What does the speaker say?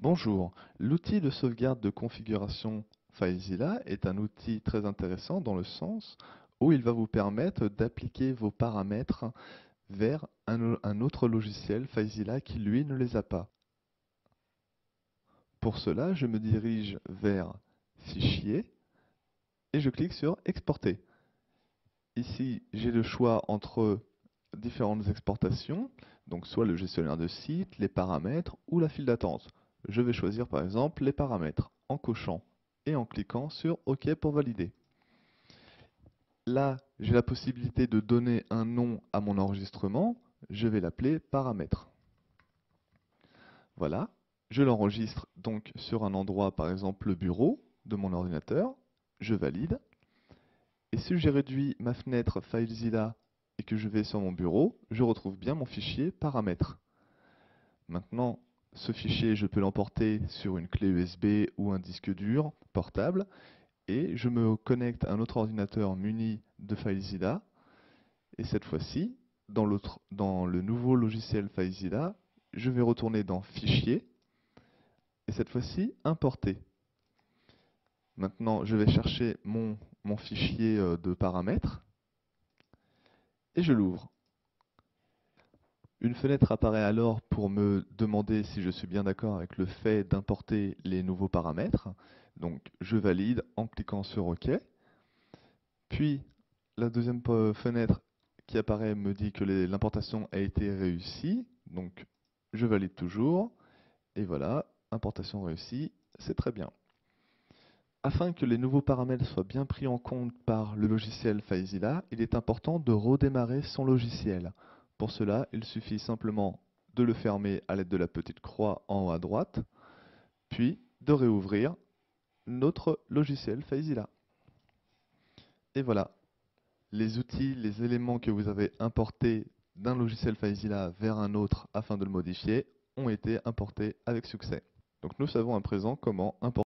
Bonjour, l'outil de sauvegarde de configuration FileZilla est un outil très intéressant dans le sens où il va vous permettre d'appliquer vos paramètres vers un autre logiciel FileZilla qui lui ne les a pas. Pour cela, je me dirige vers Fichier et je clique sur Exporter. Ici, j'ai le choix entre différentes exportations, donc soit le gestionnaire de site, les paramètres ou la file d'attente. Je vais choisir par exemple les paramètres en cochant et en cliquant sur OK pour valider. Là, j'ai la possibilité de donner un nom à mon enregistrement. Je vais l'appeler paramètres. Voilà, je l'enregistre donc sur un endroit, par exemple le bureau de mon ordinateur. Je valide. Et si j'ai réduit ma fenêtre FileZilla et que je vais sur mon bureau, je retrouve bien mon fichier paramètres. Maintenant, ce fichier, je peux l'emporter sur une clé USB ou un disque dur portable et je me connecte à un autre ordinateur muni de FileZilla. Et cette fois-ci, dans le nouveau logiciel FileZilla, je vais retourner dans Fichier et cette fois-ci, Importer. Maintenant, je vais chercher mon fichier de paramètres et je l'ouvre. Une fenêtre apparaît alors pour me demander si je suis bien d'accord avec le fait d'importer les nouveaux paramètres. Donc je valide en cliquant sur OK. Puis la deuxième fenêtre qui apparaît me dit que l'importation a été réussie. Donc je valide toujours. Et voilà, importation réussie, c'est très bien. Afin que les nouveaux paramètres soient bien pris en compte par le logiciel FileZilla, il est important de redémarrer son logiciel. Pour cela, il suffit simplement de le fermer à l'aide de la petite croix en haut à droite, puis de réouvrir notre logiciel FileZilla. Et voilà, les outils, les éléments que vous avez importés d'un logiciel FileZilla vers un autre afin de le modifier ont été importés avec succès. Donc nous savons à présent comment importer